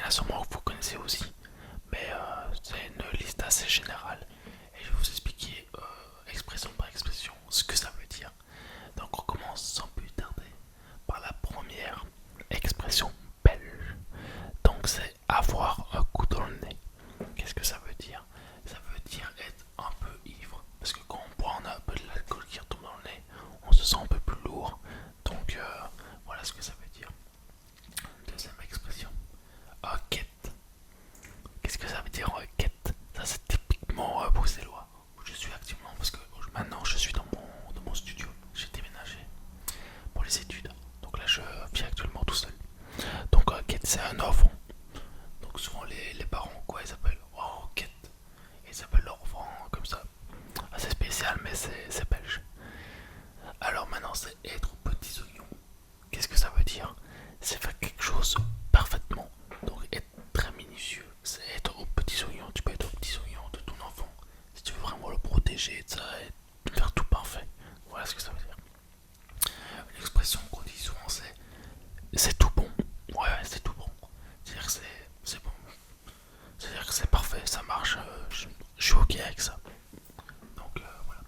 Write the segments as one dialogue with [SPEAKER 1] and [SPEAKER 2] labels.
[SPEAKER 1] a sûrement que vous connaissez aussi, mais c'est une liste assez générale et je vais vous expliquer expression par expression ce que ça veut dire. Donc on commence sans plus tarder par la première expression belge. Donc c'est avoir un coup dans le nez. Qu'est-ce que ça veut dire? Ça veut dire être un peu ivre. Parce que quand on boit, on a un peu de l'alcool qui retombe dans le nez, on se sent un peu plus lourd. Donc voilà ce que ça veut dire. Deuxième expression, quête. Qu'est-ce que ça veut dire quête? Ça c'est typiquement bruxellois. Où je suis actuellement parce que maintenant je suis dans mon studio. J'ai déménagé pour les études. Donc là je vis actuellement tout seul. Donc quête c'est un enfant. Donc souvent les parents quoi ils s'appellent quête. Ils s'appellent leur enfant comme ça. Assez spécial mais c'est belge. Alors maintenant c'est être aux petits oignons. Qu'est-ce que ça veut dire? C'est faire quelque chose parfaitement. Donc être très minutieux. C'est être aux petits oignons. Tu peux être aux petits oignons de ton enfant. Si tu veux vraiment le protéger ça, et faire tout parfait. Voilà ce que ça veut dire. Une expression qu'on dit souvent c'est tout bon. Ouais, c'est tout bon. C'est-à-dire que c'est bon. C'est-à-dire que c'est parfait, ça marche. Je suis ok avec ça. Donc voilà.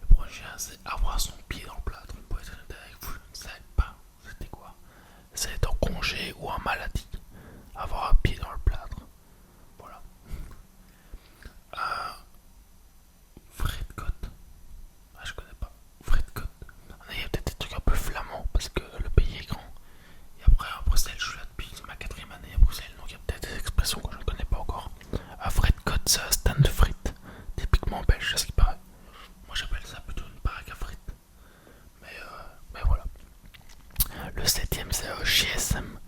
[SPEAKER 1] Le prochain c'est avoir son pied dans le plat. Donc pour être honnête avec vous, je ne savais pas c'était quoi. C'est être en congé ou en maladie. Avoir un pied dans le plâtre. Voilà. Euh, Fredcote. Ah, je connais pas. Fredcote. Il y a peut-être des trucs un peu flamands parce que le pays est grand. Et après, à Bruxelles, je suis là depuis ma quatrième année à Bruxelles. Donc il y a peut-être des expressions que je ne connais pas encore. Fredcote, c'est un stand de frites. Typiquement belge, à ce qui paraît. Moi j'appelle ça plutôt une baraque à frites. Mais voilà. Le septième, c'est GSM.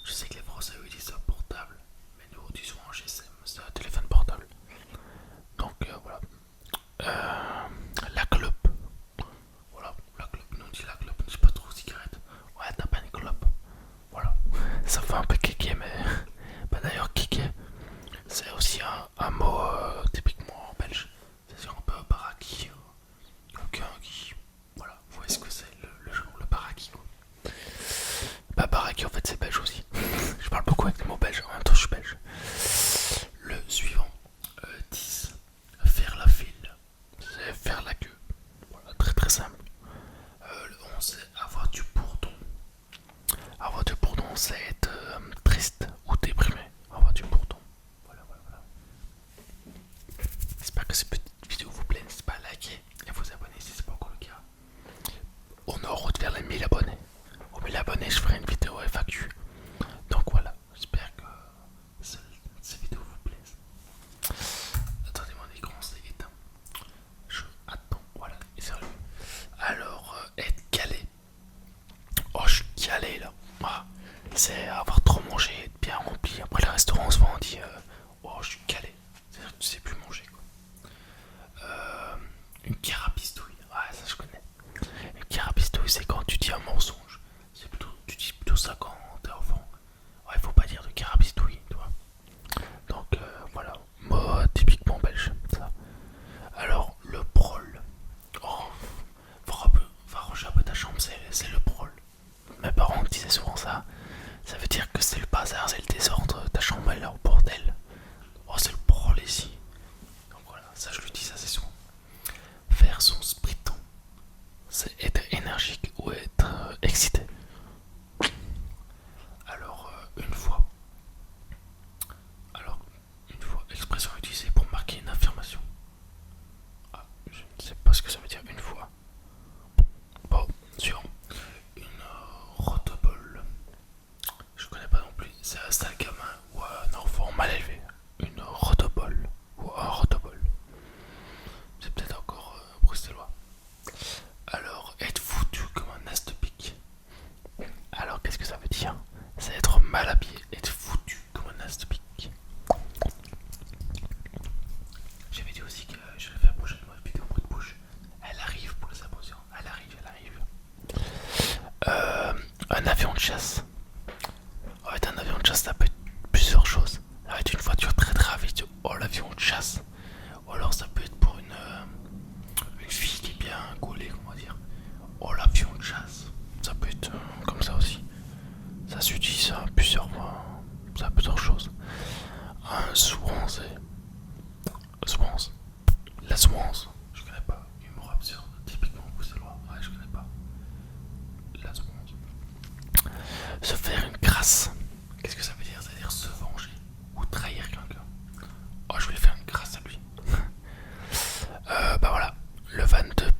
[SPEAKER 1] Je sais que les Français eux, ils disent portable, mais nous on dit souvent GSM, c'est un téléphone portable. Donc voilà. La clope. Voilà, la clope. Nous on dit la clope, on dit pas trop cigarette. Ouais, t'as pas une clope. Voilà. Ça fait un peu kéké, mais. Bah d'ailleurs, kéké, c'est aussi un mot typiquement belge. C'est un peu un baraki. Quelqu'un qui. Voilà, vous voyez ce que c'est, le baraki quoi. Bah baraki en fait c'est belge aussi. Je parle beaucoup avec des mots belges, en même temps je suis belge. Le suivant, 10. Faire la file. C'est faire la queue. Voilà, très très simple. Le 11 c'est avoir du bourdon. Avoir du bourdon c'est être triste ou déprimé. Avoir du bourdon. Voilà, voilà, voilà. J'espère que cette petite vidéo vous plaît. N'hésitez pas à liker et vous abonner si c'est pas encore le cas. On est en route vers les 1000 abonnés. Aux 1000 abonnés, je ferai une vidéo FAQ. Donc voilà, j'espère que cette vidéo vous plaise. Attendez, mon écran s'est éteint. Je attends, voilà, et c'est revenu. Alors, être calé. Oh, je suis calé là. Ah, c'est avoir trop mangé, être bien rempli. Après, le restaurant, souvent on dit oh, je suis calé. C'est-à-dire que tu sais plus manger quoi. Une carapistouille, ouais, ça je connais. Une carapistouille, c'est quand tu dis un mensonge. Tu dis plutôt ça quand t'es enfant. Ouais, faut pas dire de carapistouille, tu vois. Donc voilà, moi typiquement belge, ça. Alors, le prol. Oh, va ranger un peu ta chambre, c'est le prol. Mes parents me disaient souvent ça. Ça veut dire que c'est le bazar, c'est le désordre. Ta chambre elle est en bordel. Oh, c'est le prol ici. Donc voilà, ça je lui dis ça c'est souvent. Faire son spriton, c'est être énergique ou être excité. Alors, alors, une fois, expression utilisée pour marquer une affirmation. Ah, je ne sais pas ce que ça veut dire une fois. Bon, suivant. Une rotobole. Je connais pas non plus. C'est un sale gamin ou un enfant mal élevé. Une rotobole ou un rotobole. C'est peut-être encore bruxellois. Alors, être foutu comme un as de pique. Alors, qu'est-ce que ça veut dire? C'est être mal habillé, être foutu comme un as de pique. J'avais dit aussi que je vais faire prochainement une vidéo bruit de bouche. Elle arrive pour les impressions. Elle arrive, elle arrive. Un avion de chasse. En fait, un avion de chasse, ça peut être plusieurs choses. Ça peut être une voiture très très rapide. Oh, l'avion de chasse. Ou alors, ça peut être pour une fille qui est bien gaulée, comment dire. Oh, l'avion de chasse. Ça peut être comme ça aussi. Ça s'utilise à plusieurs choses. Souvent c'est Swans. La Swans. Je connais pas. Humour absurde. Typiquement bruxellois. Ouais, je connais pas. La Swans. Se faire une grâce. Qu'est-ce que ça veut dire? Ça veut dire se venger ou trahir quelqu'un. Oh, je voulais faire une grâce à lui. Bah voilà. Le 22.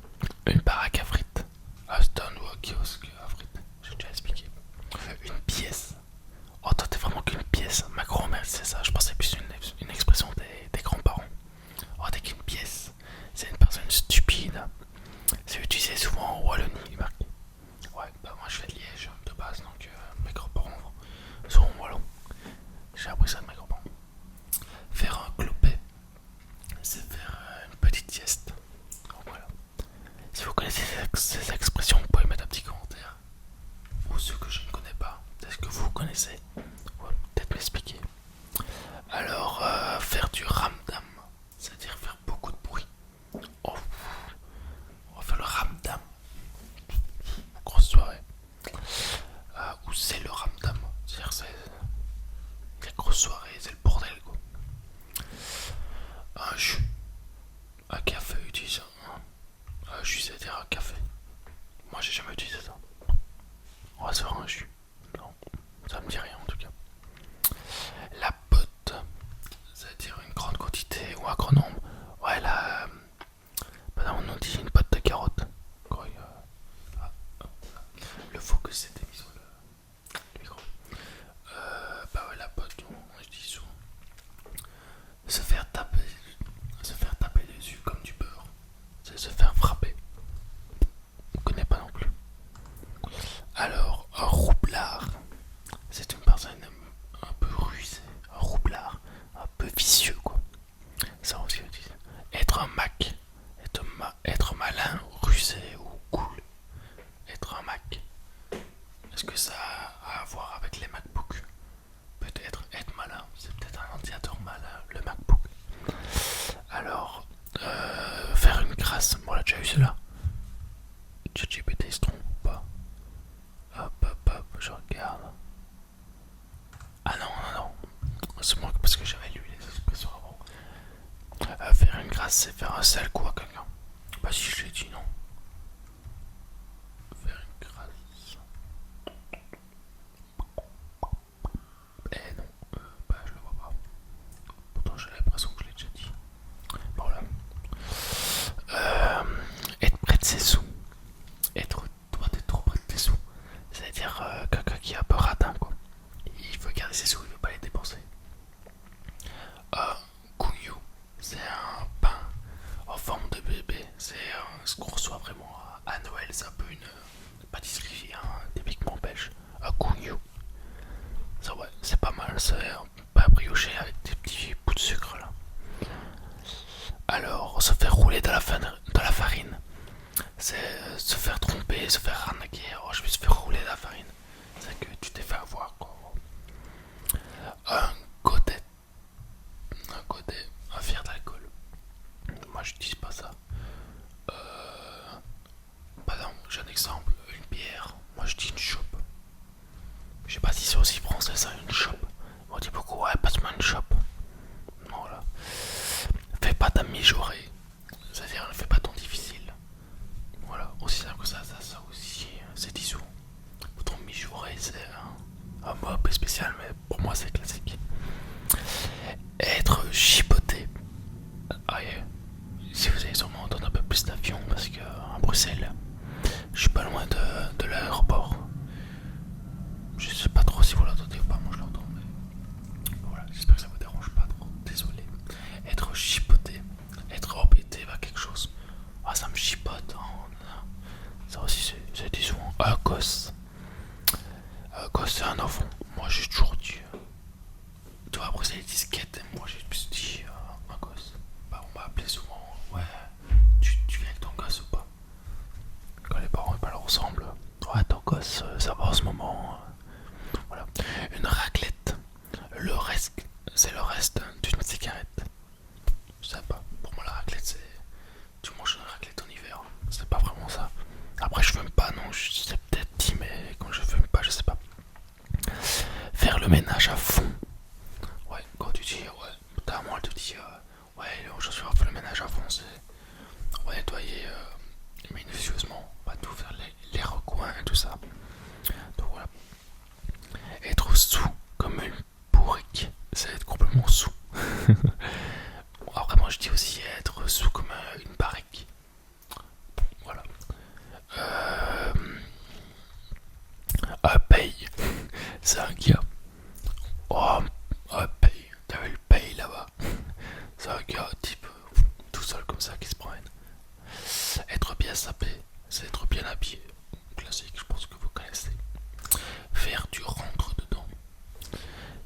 [SPEAKER 1] Une baraque à frites. Aston ou un kiosque à frites. J'ai déjà expliqué. Une pièce. Oh, toi, t'es vraiment qu'une pièce. Ma grand-mère, c'est ça. Je pensais plus une expression des grands-parents. Oh, t'es qu'une pièce. C'est une personne stupide. C'est utilisé souvent en Wallonie, il marque. Ouais, bah moi je fais de Liège de base, donc mes grands-parents sont wallons. J'ai appris ça de mes grands-parents. Faire un clopet, c'est faire une petite sieste. Donc voilà. Si vous connaissez ces expressions, vous pouvez mettre un petit commentaire. Ou ceux que je ne connais pas, est-ce que vous connaissez? Ouais, peut-être m'expliquer. Alors, faire du ramdam, c'est-à-dire faire beaucoup de bruit. Oh, on va faire le ramdam. Grosse soirée. Ou c'est le ramdam. C'est-à-dire c'est la grosse soirée, c'est le bordel quoi. Un jus. Un café utilise un jus, c'est-à-dire un café. Moi j'ai jamais utilisé ça. On va se faire un jus. Non, ça me dit rien en tout cas. La pote, c'est-à-dire une grande quantité ou un grand nombre. Ouais, là, on nous dit une pote de carottes. Le focus c'était mis sur le micro. Bah ouais, la pote, je dis souvent. Se faire taper dessus comme du beurre. C'est se faire frapper. On connaît pas non plus. Alors, un roublard. C'est une personne un peu rusée. Un roublard. Un peu vicieux quoi. Ça aussi on dit. Être un Mac. Être malin, rusé ou cool. Être un Mac. Est-ce que ça a à voir avec les MacBooks? Peut-être être malin, c'est peut-être un ordinateur malin, le MacBook. Alors, faire une grâce, bon, on l'a déjà eu celle-là. ChatGPT se trompe ou pas? Hop, je regarde. Ah non, c'est moi parce que j'avais lu les expressions avant. Faire une grâce, c'est faire un sale coup à quelqu'un. Bah si je l'ai dit, non. Faire une grâce. Eh non, bah je le vois pas. Pourtant j'ai l'impression que je l'ai déjà dit. Bon là. Être près de ses sous. Doit être trop près de tes sous. C'est-à-dire quelqu'un qui est un peu radin quoi. Il veut garder ses sous, il veut pas les dépenser. Gougnou, c'est un pain en forme de bébé. C'est ce qu'on reçoit vraiment à Noël. C'est un peu une pâtisserie typiquement belge. Un gougnou. Ça ouais, c'est pas mal. C'est un pain brioché avec des petits bouts de sucre là. Alors, se faire rouler dans la farine. C'est se faire tromper, se faire arnaquer. Oh, je vais se faire rouler dans la farine. C'est que tu t'es fait avoir quoi. Un godet. Un verre d'alcool. Moi je dis pas ça. Bah non, j'ai un exemple. Une bière. Moi je dis une chope. Je sais pas si c'est aussi français ça, une chope. On dit beaucoup, ouais, passe-moi une chope. Voilà. Fais pas ta mijaurée. C'est-à-dire, ne fais pas ton difficile. Voilà, aussi simple que ça aussi, c'est dit souvent. Ton mijaurée, c'est un mot un peu spécial, mais pour moi c'est classique. Être chipoté. Ah yeah. Si vous avez sûrement entendu un peu plus d'avions, parce que à Bruxelles, je suis pas loin de l'aéroport. Je sais pas trop si vous l'entendez ou pas, moi je l'entends, mais voilà, j'espère que ça vous dérange pas trop, désolé. Être chipoté, être embêté par quelque chose. Ah, ça me chipote, hein. Ça aussi c'est dit souvent. Gosse. Gosse c'est un enfant, moi j'ai toujours dit. le ménage à fond. Ouais, quand tu dis, ouais, ta maman elle te dit, ouais, je suis à faire le ménage à fond, c'est. On va nettoyer minutieusement, on va tout faire les recoins et tout ça. Donc voilà. Être sous comme une bourrique, c'est être complètement sous. Bon, après, moi je dis aussi être sous comme une barrique. Voilà. Euh, paye, c'est un gars. Oh, paye, t'as vu le paye là-bas? C'est un gars type tout seul comme ça qui se promène. Être bien sapé, c'est être bien habillé. Classique, je pense que vous connaissez. Faire du rentre dedans,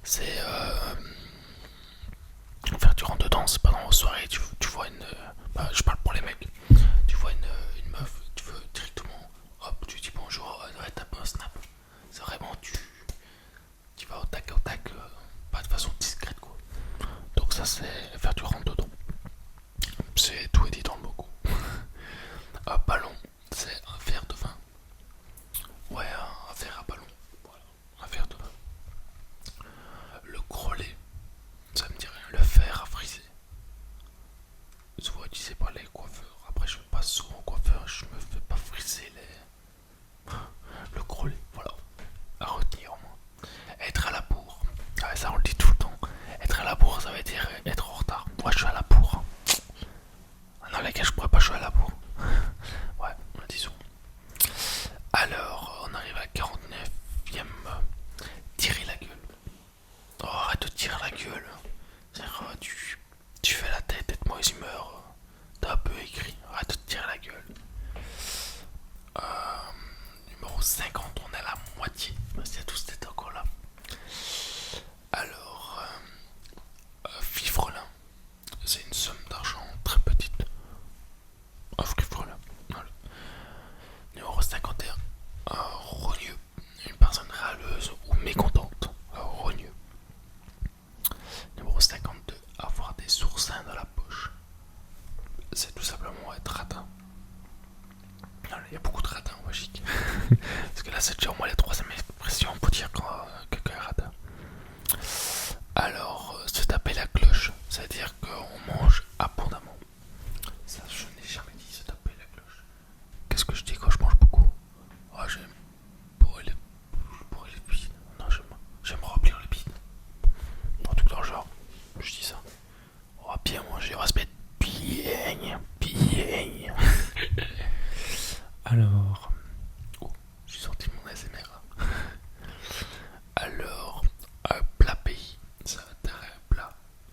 [SPEAKER 1] c'est faire du rentre dedans, c'est pendant la soirée, tu vois une. Bah, je parle pour les mecs. Tu vois une meuf, tu veux directement, hop, tu dis bonjour, ouais, t'as pas un snap. C'est vraiment, tu vas au tac, pas de façon discrète quoi. Donc, ça, c'est faire du rentre dedans. C'est tout est dit dans le mot. Un ballon, c'est un verre de vin. Ouais, un verre à ballon. Voilà, un verre de vin. Le grelot, ça me dit rien. Le fer à friser. Souvent utilisé par les coiffeurs. Après, je vais pas souvent au coiffeur, je me fais pas friser les. Le grelot, voilà. À retenir au moins. Être à la bourre. Ah, ça, on le dit tout le temps. Être à la bourre, ça veut dire être en retard. Moi, je suis à la bourre. Ah non, les gars, je pourrais pas jouer à la bourre. Ouais, disons. Alors, on arrive à la 49e. Tirer la gueule. Oh, arrête de tirer la gueule. C'est-à-dire, tu fais la tête, t'es de mauvaise humeur. T'as un peu écrit. Arrête de te tirer la gueule. Numéro 50, on est à la moitié. Si à tous t'es encore là. Alors, fifrelin. C'est une somme d'argent très petite. Un fifrelin. Voilà. Numéro 51. Rogneux. Une personne râleuse ou mécontente. Rogneux. Numéro 52. Avoir des oursins dans la poche. C'est tout simplement être radin. Il y a beaucoup de radins en Belgique. Parce que là, c'est déjà au moins la troisième expression pour dire quand quelqu'un est radin. Alors, se taper la cloche, c'est-à-dire qu'on mange abondamment. Ça, je n'ai jamais dit se taper la cloche. Qu'est-ce que je dis quand je mange beaucoup? Oh, j'aime bourrer les bides. Non, j'aime remplir les bides. Un truc dans le genre, je dis ça. On va bien manger, on va se mettre bien. Alors, oh, j'ai sorti mon ASMR. Alors, un plat pays, ça va être un plat.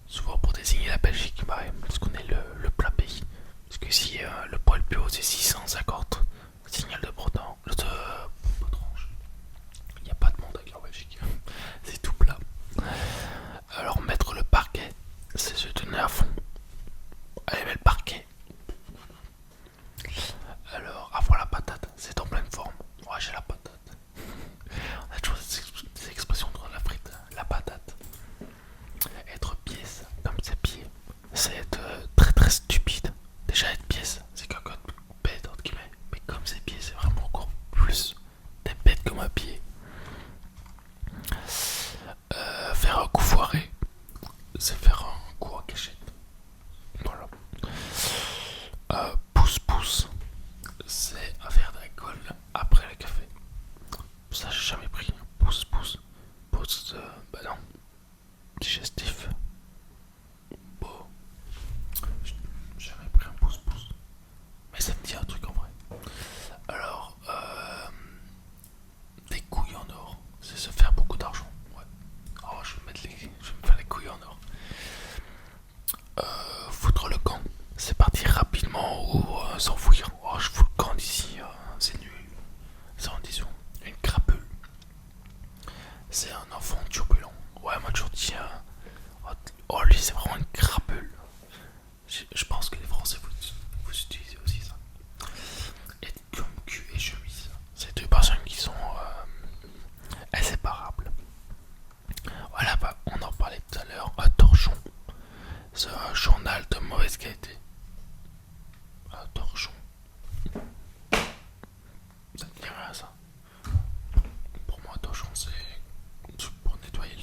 [SPEAKER 1] Souvent pour désigner la Belgique, bah, parce qu'on est le plat pays. Parce que si le poil plus haut c'est 650, signal de Bretance, il n'y a pas de monde avec en Belgique. C'est tout plat. Alors mettre le parquet, c'est se tenir à fond. Allez, mettre le parquet. Alors avoir la patate, c'est en pleine forme. Ouais, j'ai la patate. On a toujours ces expressions dans la frite. La patate. Être pièce, comme ses pieds, c'est être très très stupide. Déjà être pièce, c'est quelqu'un de bête entre guillemets. Mais comme ses pieds, c'est vraiment encore plus. T'es bête comme un pied. Faire un coup foiré, c'est faire un coup en cachette. Voilà. Pouce-pouce, c'est à faire d'alcool après le café. Ça, j'ai jamais pris. Pouce-pouce. Pouce, bah non. Digestif. Bon. J'ai jamais pris un pouce-pouce. Mais ça me dit un truc en vrai. Alors, des couilles en or, c'est se faire beaucoup d'argent. Ouais. Oh, je vais me faire les couilles en or. Foutre le camp, c'est partir rapidement ou s'enfouir. Oh, je fous le camp d'ici, c'est nul. Ça en disons. Une crapule, c'est un enfant turbulent. Ouais, moi toujours dit. Oh, lui, c'est vraiment une crapule. Je pense que les Français vous utilisez aussi ça. Et comme cul et chemise, c'est deux personnes qui sont inséparables. Voilà, bah, on en parlait tout à l'heure. Un torchon, c'est un journal de mauvaise qualité. Un torchon, ça ne dit rien ça. Pour moi, un torchon, c'est pour nettoyer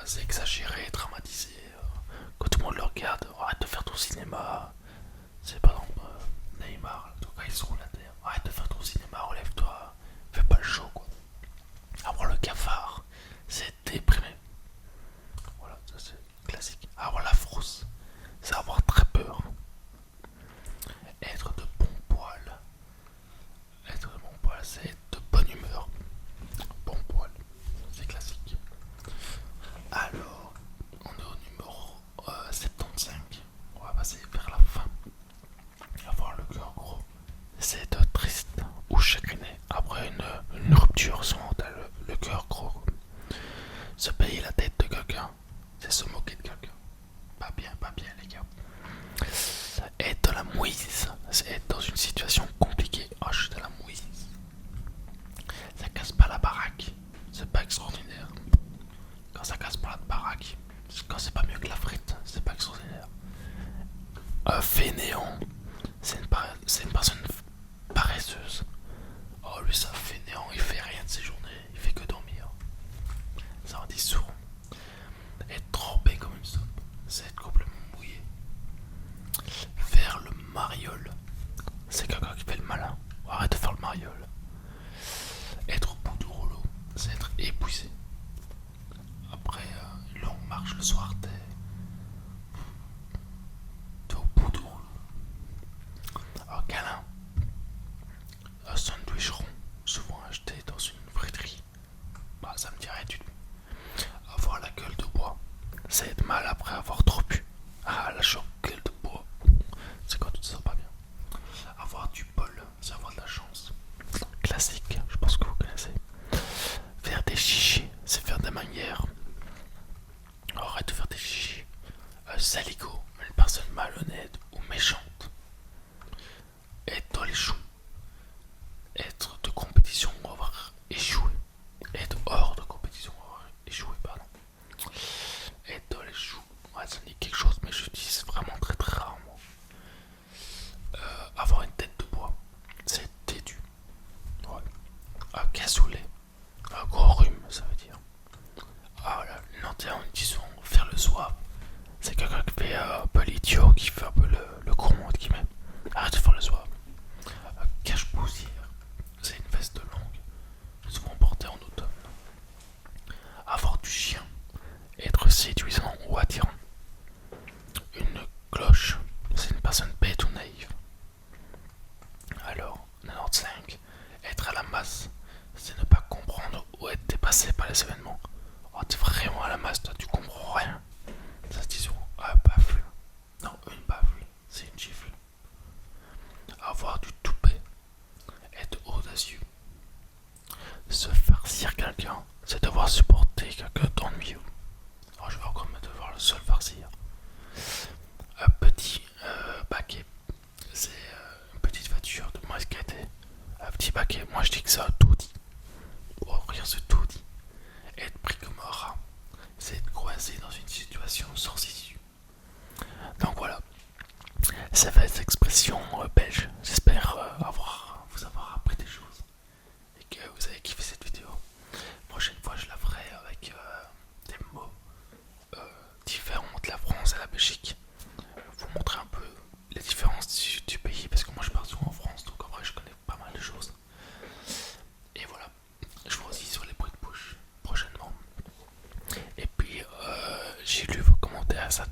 [SPEAKER 1] c'est exagéré, dramatisé. Quand tout le monde le regarde, arrête de faire ton cinéma. C'est par exemple Neymar, en tout cas ils sont la terre. Arrête de faire ton cinéma, relève-toi, fais pas le show quoi. Avoir le cafard, c'est déprimé. Voilà, ça c'est classique. Avoir la frousse, c'est avoir très peur. Être de bon poil. Être de bon poil, c'est être de bonne humeur. Bon poil, c'est classique. Alors, on est au numéro 75. On va passer vers la fin. Avoir le cœur gros, c'est être triste ou chagriné après une rupture. Souvent, t'as le cœur gros. Se payer la tête de quelqu'un, c'est se moquer de quelqu'un. Pas bien, les gars. Être dans la mouise, c'est être dans une situation compliquée. Oh, je suis dans la mouise. Ça casse pas la baraque, c'est pas extraordinaire. Quand ça casse pas la baraque, quand c'est pas mieux que la frite, c'est pas extraordinaire. Un fainéant, c'est une personne paresseuse. Oh, lui, c'est un fainéant, il fait rien de ses journées, il fait que dormir. Ça en dit souvent. Être trempé comme une soupe, c'est être complètement mouillé. Faire le mariole, c'est quelqu'un qui fait le malin. Arrête de faire le mariole. Être au bout du rouleau, c'est être épuisé. Après une longue marche le soir, t'es au bout du rouleau. Alors, câlin, un sandwich rond, souvent acheté dans une friterie. Bah, ça me dirait du tout. Avoir la gueule de bois, c'est être mal après avoir trop bu. Ah, la gueule de bois, c'est quand tu te sens pas bien. Avoir du bol, c'est avoir de la chance. Classique, je pense que vous connaissez. Faire des chichis, c'est faire des manières. Arrête de faire des chichis. Saligo, une personne malhonnête ou méchante. Être dans les choux. Être de compétition ou avoir échoué. Être hors de compétition ou avoir échoué, pardon. Être dans les choux. Ouais, ça me dit quelque chose, mais j'utilise vraiment très très rarement. Avoir une tête de bois, c'est têtu. Ouais. Un cassoulet, un gros rhume, ça veut dire. Ah là, l'antenne, disons, faire le soir. C'est quelqu'un qui fait un peu l'idiot, qui fait un peu le con, entre guillemets. Arrête de faire le soir. Un cache-poussière, c'est une veste longue, souvent portée en automne. Avoir du chien, être séduisant ou attirant. Une cloche, c'est une personne bête ou naïve. Alors, 95, être à la masse, c'est ne pas comprendre ou être dépassé par les événements. Oh, t'es vraiment à la masse, toi, tu comprends rien. Ça se dit souvent, un baffle. Non, une baffle, c'est une gifle. Avoir du toupet, être audacieux. Se farcir quelqu'un, c'est devoir supporter quelqu'un d'ennuyeux. Alors, je vais encore me devoir le seul farcir. Un petit baquet, c'est une petite voiture de moins escadée. Un petit baquet, moi je dis que c'est un taudis. Oh, regarde ce taudis. Être pris comme un rat, c'est être coincé dans une situation sans issue. Donc voilà, ça va être l'expression belge. J'espère vous avoir appris des choses et que vous avez kiffé cette vidéo. Prochaine fois, je la ferai avec des mots différents de la France et la Belgique. Vous montrer un peu les différences du pays parce que moi je pars souvent en France, donc en vrai je connais pas mal de choses. Et voilà, je vous redis sur les bruits de bouche prochainement. Et puis j'ai lu vos commentaires, ça